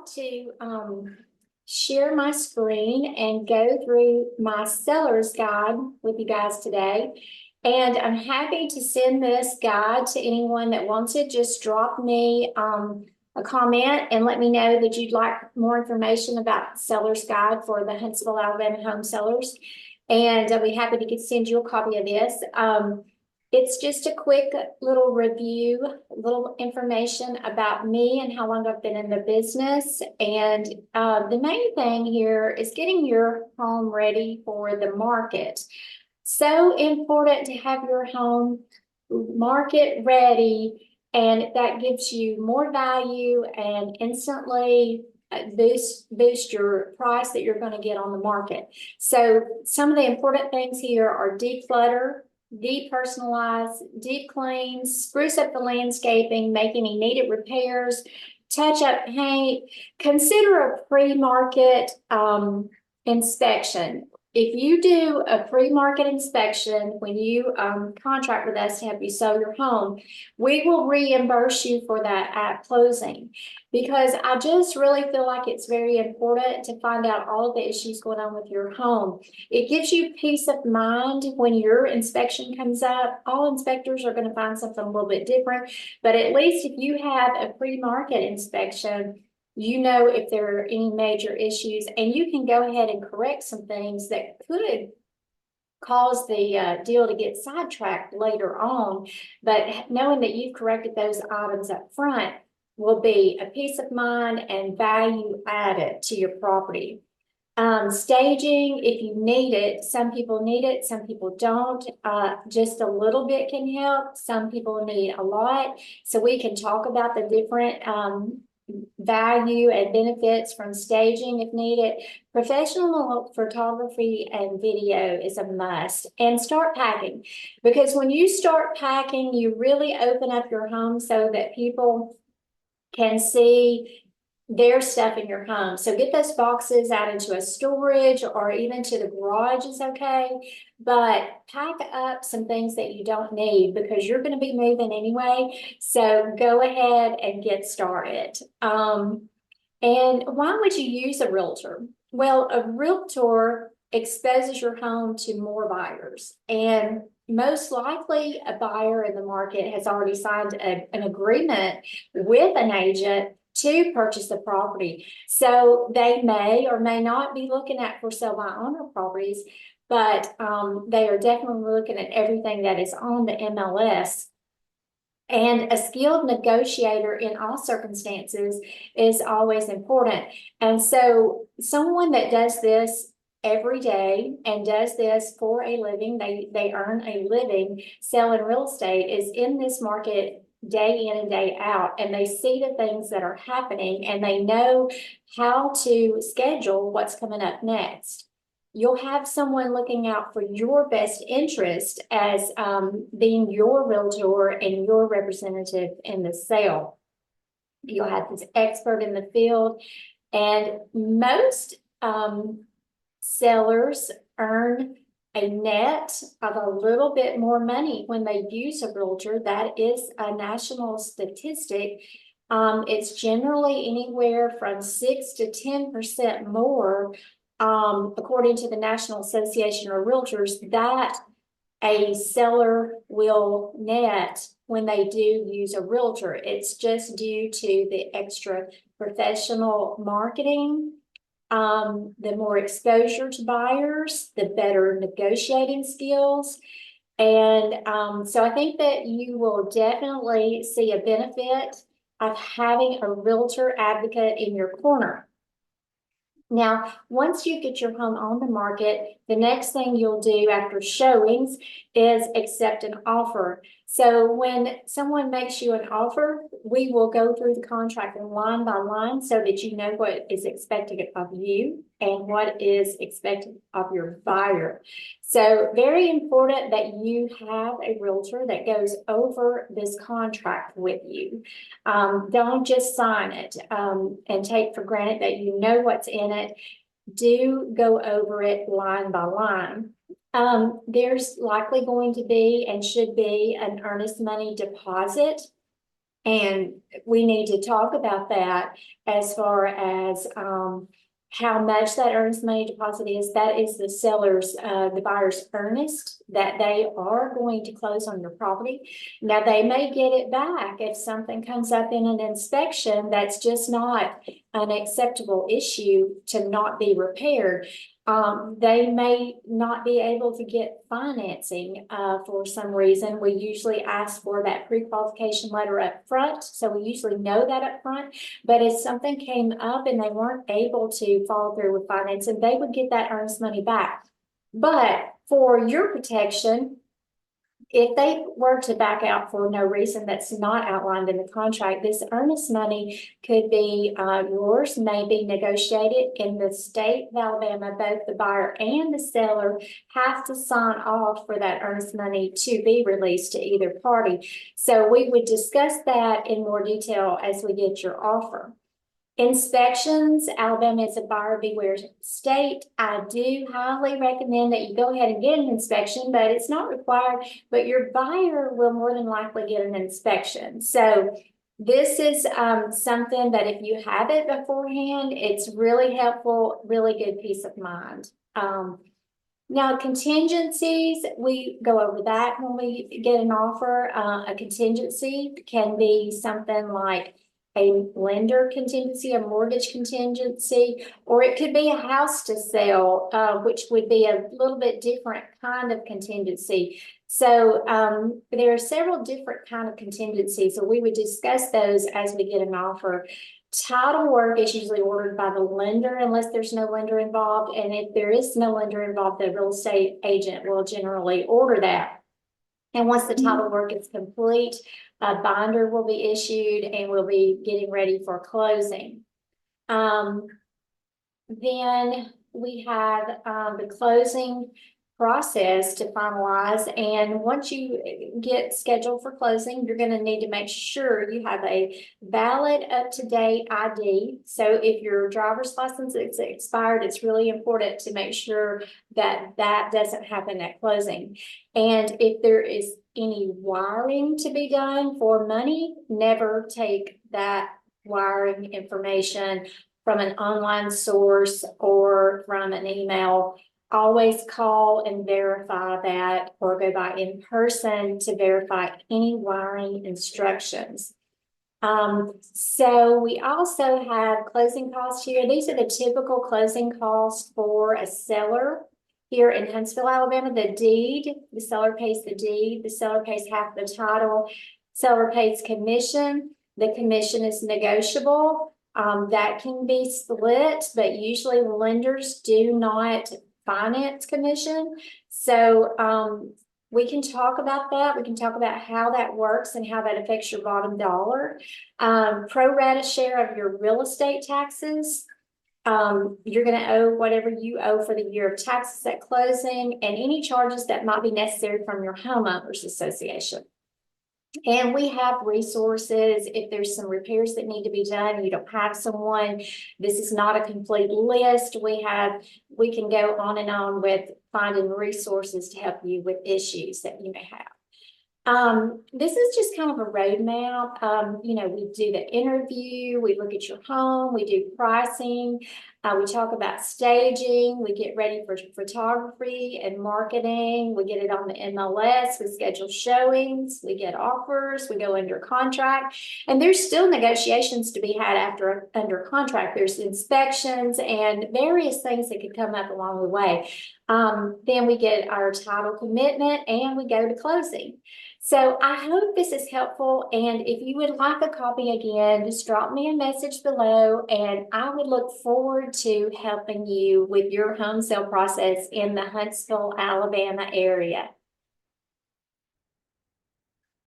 want to share my screen and go through my seller's guide with you guys today. And I'm happy to send this guide to anyone that wants it. Just drop me a comment and let me know that you'd like more information about seller's guide for the Huntsville, Alabama home sellers. And I'll be happy to send you a copy of this. It's just a quick little review, little information about me and how long I've been in the business. And the main thing here is getting your home ready for the market. So important to have your home market ready, and that gives you more value and instantly boost your price that you're going to get on the market. So some of the important things here are declutter, depersonalize, deep clean, spruce up the landscaping, make any needed repairs, touch up paint. Consider a pre-market inspection. If you do a pre-market inspection when you contract with us to help you sell your home, we will reimburse you for that at closing, because I just really feel like it's very important to find out all of the issues going on with your home. It gives you peace of mind when your inspection comes up. All inspectors are going to find something a little bit different, but at least if you have a pre-market inspection, you know if there are any major issues, and you can go ahead and correct some things that could cause the deal to get sidetracked later on. But knowing that you've corrected those items up front will be a peace of mind and value added to your property. Staging, if you need it, some people need it, some people don't. Just a little bit can help. Some people need a lot. So we can talk about the different value and benefits from staging if needed. Professional photography and video is a must. And start packing, because when you start packing, you really open up your home so that people can see their stuff in your home. So get those boxes out into a storage or even to the garage is okay, but pack up some things that you don't need because you're going to be moving anyway. So go ahead and get started. And why would you use a realtor? Well, a realtor exposes your home to more buyers, and most likely a buyer in the market has already signed an agreement with an agent to purchase the property. So they may or may not be looking at for sale by owner properties, but they are definitely looking at everything that is on the MLS. And a skilled negotiator in all circumstances is always important. And so someone that does this every day and does this for a living, they earn a living selling real estate, is in this market day in and day out, and they see the things that are happening and they know how to schedule what's coming up next. You'll have someone looking out for your best interest as being your realtor and your representative in the sale. You'll have this expert in the field, and most sellers earn a net of a little bit more money when they use a realtor. That is a national statistic. It's generally anywhere from 6 to 10% more, according to the National Association of Realtors, that a seller will net when they do use a realtor. It's just due to the extra professional marketing, the more exposure to buyers, the better negotiating skills. And so I think that you will definitely see a benefit of having a realtor advocate in your corner. Now, once you get your home on the market, the next thing you'll do after showings is accept an offer. So when someone makes you an offer, we will go through the contract line by line so that you know what is expected of you and what is expected of your buyer. So very important that you have a realtor that goes over this contract with you. Don't just sign it and take for granted that you know what's in it. Do go over it line by line. There's likely going to be and should be an earnest money deposit And we need to talk about that as far as, how much that earnest money deposit is. That is the seller's, the buyer's earnest that they are going to close on your property. Now, they may get it back if something comes up in an inspection that's just not an acceptable issue to not be repaired. They may not be able to get financing, for some reason. We usually ask for that pre-qualification letter up front, so we usually know that up front. But if something came up and they weren't able to follow through with financing, they would get that earnest money back. But for your protection, if they were to back out for no reason that's not outlined in the contract, this earnest money could be, yours, may be negotiated in the state of Alabama. Both the buyer and the seller have to sign off for that earnest money to be released to either party. So we would discuss that in more detail as we get your offer. Inspections, Alabama is a buyer beware state. I do highly recommend that you go ahead and get an inspection, but it's not required, but your buyer will more than likely get an inspection. So this is, something that if you have it beforehand, it's really helpful, really good peace of mind. Now, contingencies, we go over that when we get an offer. A contingency can be something like a lender contingency, a mortgage contingency, or it could be a house to sell, which would be a little bit different kind of contingency. So there are several different kind of contingencies, so we would discuss those as we get an offer. Title work is usually ordered by the lender unless there's no lender involved. And if there is no lender involved, the real estate agent will generally order that. And once the title work is complete, a binder will be issued and we'll be getting ready for closing. Then we have the closing process to finalize. And once you get scheduled for closing, you're going to need to make sure you have a valid, up-to-date ID. So if your driver's license is expired, it's really important to make sure that that doesn't happen at closing. And if there is any wiring to be done for money, never take that wiring information from an online source or from an email. Always call and verify that, or go by in person to verify any wiring instructions. So we also have closing costs here. These are the typical closing costs for a seller here in Huntsville, Alabama. The deed, the seller pays the deed, the seller pays half the title, seller pays commission. The commission is negotiable. That can be split, but usually lenders do not finance commission. So we can talk about that. We can talk about how that works and how that affects your bottom dollar. Pro rata share of your real estate taxes. You're going to owe whatever you owe for the year of taxes at closing, and any charges that might be necessary from your homeowners association. And we have resources. If there's some repairs that need to be done, you don't have someone, this is not a complete list. We can go on and on with finding resources to help you with issues that you may have. This is just kind of a roadmap. We do the interview, we look at your home, we do pricing, we talk about staging, we get ready for photography and marketing, we get it on the MLS, we schedule showings, we get offers, we go under contract, and there's still negotiations to be had after under contract. There's inspections and various things that could come up along the way. Then we get our title commitment and we go to closing. So I hope this is helpful, and if you would like a copy again, just drop me a message below, and I would look forward to helping you with your home sale process in the Huntsville, Alabama area.